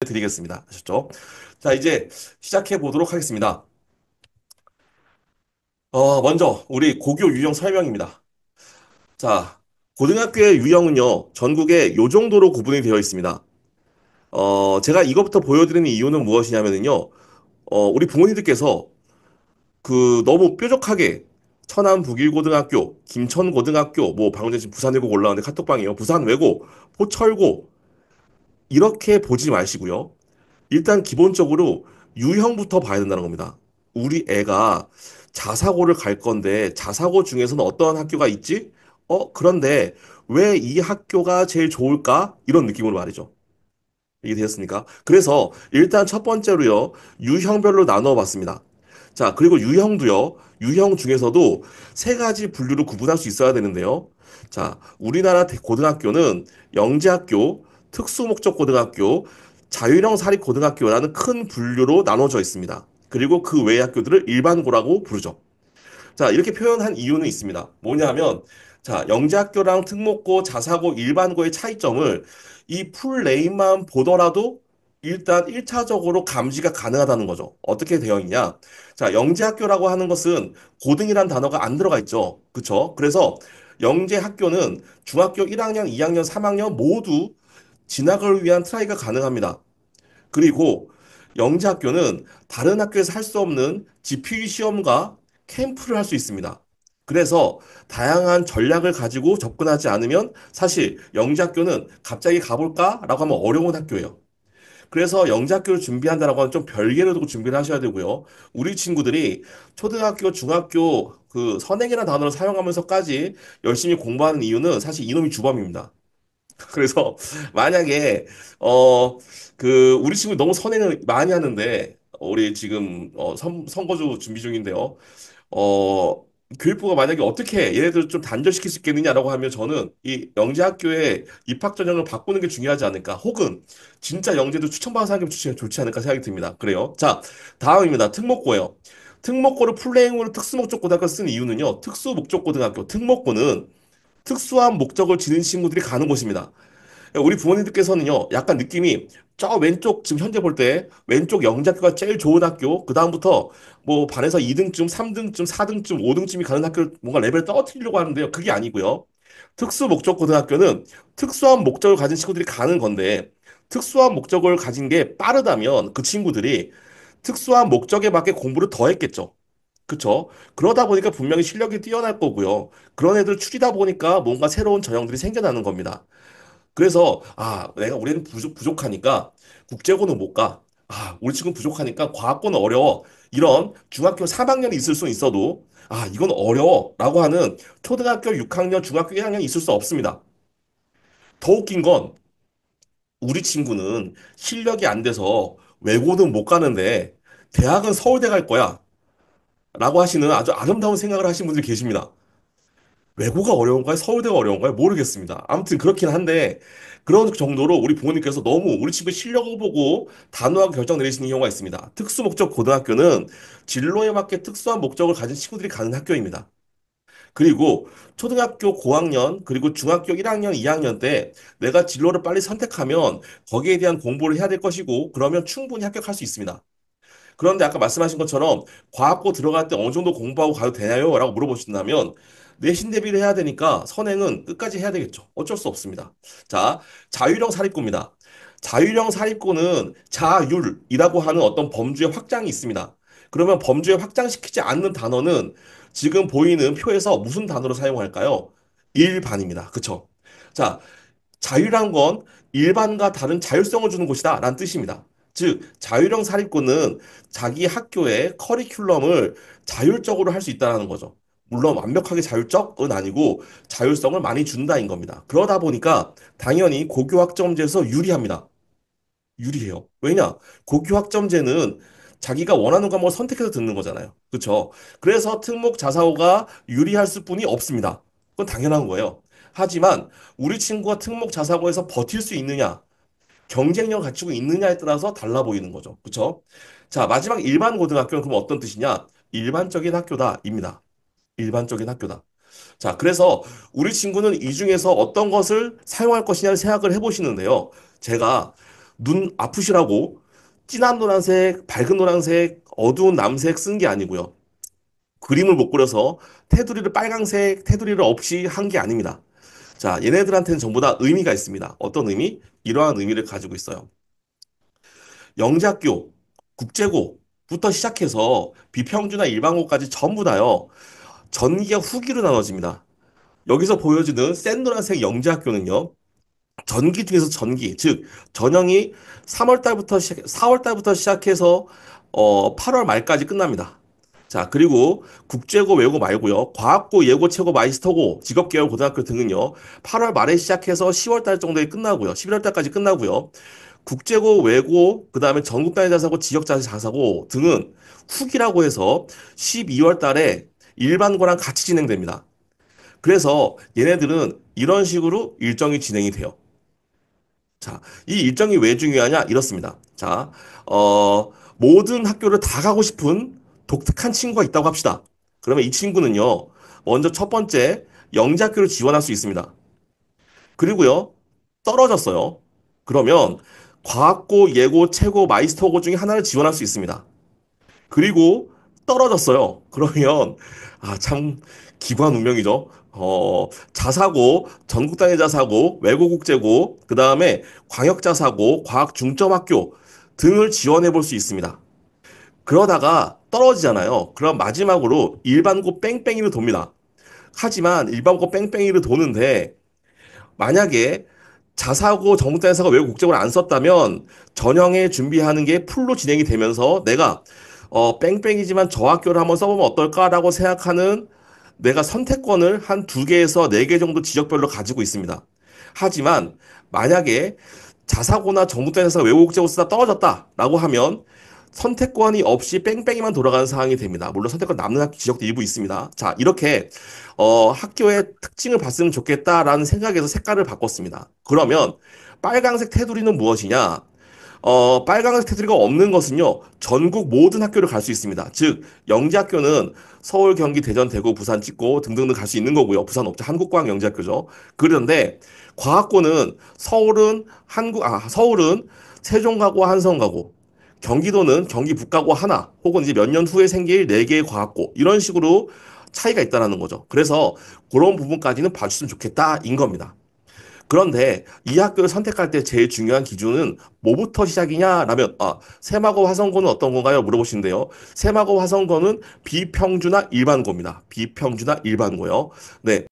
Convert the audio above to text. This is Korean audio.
드리겠습니다. 아셨죠? 자, 이제 시작해 보도록 하겠습니다. 먼저 우리 고교 유형 설명입니다. 자, 고등학교의 유형은요, 전국에 요 정도로 구분이 되어 있습니다. 제가 이것부터 보여드리는 이유는 무엇이냐면요, 우리 부모님들께서 너무 뾰족하게 천안 북일고등학교, 김천고등학교, 뭐 방금 전에 지금 부산외고 올라왔는데 카톡방이요. 부산외고, 포철고 이렇게 보지 마시고요. 일단 기본적으로 유형부터 봐야 된다는 겁니다. 우리 애가 자사고를 갈 건데 자사고 중에서는 어떠한 학교가 있지? 그런데 왜 이 학교가 제일 좋을까? 이런 느낌으로 말이죠. 이게 되었습니까? 그래서 일단 첫 번째로요, 유형별로 나누어 봤습니다. 자, 그리고 유형도요, 유형 중에서도 세 가지 분류로 구분할 수 있어야 되는데요. 자, 우리나라 고등학교는 영재학교, 특수목적고등학교, 자율형 사립고등학교라는 큰 분류로 나눠져 있습니다. 그리고 그 외의 학교들을 일반고라고 부르죠. 자, 이렇게 표현한 이유는 있습니다. 뭐냐면, 자, 영재학교랑 특목고, 자사고, 일반고의 차이점을 이 풀네임만 보더라도 일단 1차적으로 감지가 가능하다는 거죠. 어떻게 되어 있냐? 자, 영재학교라고 하는 것은 고등이란 단어가 안 들어가 있죠. 그쵸? 그래서 영재학교는 중학교 1학년, 2학년, 3학년 모두 진학을 위한 트라이가 가능합니다. 그리고 영재학교는 다른 학교에서 할 수 없는 GPA 시험과 캠프를 할 수 있습니다. 그래서 다양한 전략을 가지고 접근하지 않으면 사실 영재학교는 갑자기 가볼까라고 하면 어려운 학교예요. 그래서 영재학교를 준비한다라고 하면 좀 별개로 두고 준비를 하셔야 되고요. 우리 친구들이 초등학교, 중학교 그 선행이라는 단어를 사용하면서까지 열심히 공부하는 이유는 사실 이놈이 주범입니다. 그래서 만약에 어 우리 친구 너무 선행을 많이 하는데 우리 지금 선거주 준비 중인데요. 어 교육부가 만약에 어떻게 얘네들을 좀 단절시킬 수 있겠느냐라고 하면 저는 이 영재학교의 입학 전형을 바꾸는 게 중요하지 않을까. 혹은 진짜 영재도 추천받은 사람이 좋지 않을까 생각이 듭니다. 그래요. 자, 다음입니다. 특목고예요. 특목고를 풀네임으로 특수목적고등학교 쓴 이유는요. 특수목적고등학교, 특목고는 특수한 목적을 지닌 친구들이 가는 곳입니다. 우리 부모님들께서는요, 약간 느낌이 저 왼쪽, 지금 현재 볼 때 왼쪽 영재학교가 제일 좋은 학교, 그다음부터 뭐 반에서 2등쯤, 3등쯤, 4등쯤, 5등쯤이 가는 학교를 뭔가 레벨을 떨어뜨리려고 하는데요. 그게 아니고요. 특수 목적 고등학교는 특수한 목적을 가진 친구들이 가는 건데, 특수한 목적을 가진 게 빠르다면 그 친구들이 특수한 목적에 맞게 공부를 더 했겠죠. 그쵸? 그러다 보니까 분명히 실력이 뛰어날 거고요. 그런 애들 추리다 보니까 뭔가 새로운 전형들이 생겨나는 겁니다. 그래서 내가 우리는 부족하니까 국제고는 못 가. 우리 친구 부족하니까 과학고는 어려워. 이런 중학교 3학년이 있을 수 있어도 이건 어려워라고 하는 초등학교 6학년, 중학교 1학년이 있을 수 없습니다. 더 웃긴 건 우리 친구는 실력이 안 돼서 외고는 못 가는데 대학은 서울대 갈 거야. 라고 하시는 아주 아름다운 생각을 하시는 분들이 계십니다. 외고가 어려운가요? 서울대가 어려운가요? 모르겠습니다. 아무튼 그렇긴 한데 그런 정도로 우리 부모님께서 너무 우리 친구 실력을 보고 단호하게 결정 내리시는 경우가 있습니다. 특수목적 고등학교는 진로에 맞게 특수한 목적을 가진 친구들이 가는 학교입니다. 그리고 초등학교 고학년 그리고 중학교 1학년, 2학년 때 내가 진로를 빨리 선택하면 거기에 대한 공부를 해야 될 것이고 그러면 충분히 합격할 수 있습니다. 그런데 아까 말씀하신 것처럼 과학고 들어갈 때 어느 정도 공부하고 가도 되나요? 라고 물어보신다면 내신 대비를 해야 되니까 선행은 끝까지 해야 되겠죠. 어쩔 수 없습니다. 자, 자율형 사립고입니다. 자율형 사립고는 자율이라고 하는 어떤 범주의 확장이 있습니다. 그러면 범주에 확장시키지 않는 단어는 지금 보이는 표에서 무슨 단어로 사용할까요? 일반입니다. 그쵸? 자, 자유란 건 일반과 다른 자율성을 주는 곳이다 라는 뜻입니다. 즉, 자율형 사립고는 자기 학교의 커리큘럼을 자율적으로 할 수 있다는 거죠. 물론 완벽하게 자율적은 아니고 자율성을 많이 준다인 겁니다. 그러다 보니까 당연히 고교 학점제에서 유리합니다. 유리해요. 왜냐? 고교 학점제는 자기가 원하는 과목을 선택해서 듣는 거잖아요. 그렇죠? 그래서 특목 자사고가 유리할 수뿐이 없습니다. 그건 당연한 거예요. 하지만 우리 친구가 특목 자사고에서 버틸 수 있느냐, 경쟁력을 갖추고 있느냐에 따라서 달라 보이는 거죠. 그렇죠? 자, 마지막 일반 고등학교는 그럼 어떤 뜻이냐? 일반적인 학교다입니다. 일반적인 학교다. 자, 그래서 우리 친구는 이 중에서 어떤 것을 사용할 것이냐를 생각을 해보시는데요. 제가 눈 아프시라고 진한 노란색, 밝은 노란색, 어두운 남색 쓴 게 아니고요. 그림을 못 그려서 테두리를 빨강색, 테두리를 없이 한 게 아닙니다. 자, 얘네들한테는 전부 다 의미가 있습니다. 어떤 의미? 이러한 의미를 가지고 있어요. 영재학교, 국제고부터 시작해서 비평주나 일반고까지 전부 다요. 전기가 후기로 나눠집니다. 여기서 보여지는 센 노란색 영재학교는요. 전기 중에서 전기, 즉 전형이 4월 달부터 시작해서 8월 말까지 끝납니다. 자, 그리고 국제고, 외고 말고요. 과학고, 예고, 최고, 마이스터고, 직업계열 고등학교 등은요. 8월 말에 시작해서 10월 달 정도에 끝나고요. 11월 달까지 끝나고요. 국제고, 외고, 그다음에 전국 단위 자사고, 지역 자사고 등은 후기라고 해서 12월 달에 일반고랑 같이 진행됩니다. 그래서 얘네들은 이런 식으로 일정이 진행이 돼요. 자, 이 일정이 왜 중요하냐? 이렇습니다. 자, 모든 학교를 다 가고 싶은 독특한 친구가 있다고 합시다. 그러면 이 친구는요, 먼저 첫 번째, 영재학교를 지원할 수 있습니다. 그리고요, 떨어졌어요. 그러면 과학고, 예고, 최고, 마이스터고 중에 하나를 지원할 수 있습니다. 그리고 떨어졌어요. 그러면 참 기구한 운명이죠. 자사고, 전국단위 자사고, 외고국제고, 그 다음에 광역자사고, 과학중점학교 등을 지원해 볼 수 있습니다. 그러다가 떨어지잖아요. 그럼 마지막으로 일반고 뺑뺑이를 돕니다. 하지만 일반고 뺑뺑이를 도는데 만약에 자사고, 전국단위사고, 외국국적으로 안 썼다면 전형에 준비하는 게 풀로 진행이 되면서 내가 뺑뺑이지만 저 학교를 한번 써보면 어떨까라고 생각하는 내가 선택권을 한 두 개에서 네 개 정도 지역별로 가지고 있습니다. 하지만 만약에 자사고나 전국단위사고, 외국국적으로 쓰다 떨어졌다라고 하면 선택권이 없이 뺑뺑이만 돌아가는 상황이 됩니다. 물론 선택권 남는 지역도 일부 있습니다. 자, 이렇게 학교의 특징을 봤으면 좋겠다라는 생각에서 색깔을 바꿨습니다. 그러면 빨강색 테두리는 무엇이냐? 빨강색 테두리가 없는 것은요, 전국 모든 학교를 갈 수 있습니다. 즉, 영재학교는 서울, 경기, 대전, 대구, 부산 찍고 등등등 갈 수 있는 거고요. 부산 없죠. 한국과학 영재학교죠. 그런데 과학고는 서울은 세종가고 한성가고, 경기도는 경기 북가고 하나, 혹은 이제 몇 년 후에 생길 네 개의 과학고, 이런 식으로 차이가 있다라는 거죠. 그래서 그런 부분까지는 봐주시면 좋겠다인 겁니다. 그런데 이 학교를 선택할 때 제일 중요한 기준은 뭐부터 시작이냐라면 세마고 화성고는 어떤 건가요? 물어보시는데요. 세마고 화성고는 비평주나 일반고입니다. 비평주나 일반고요. 네.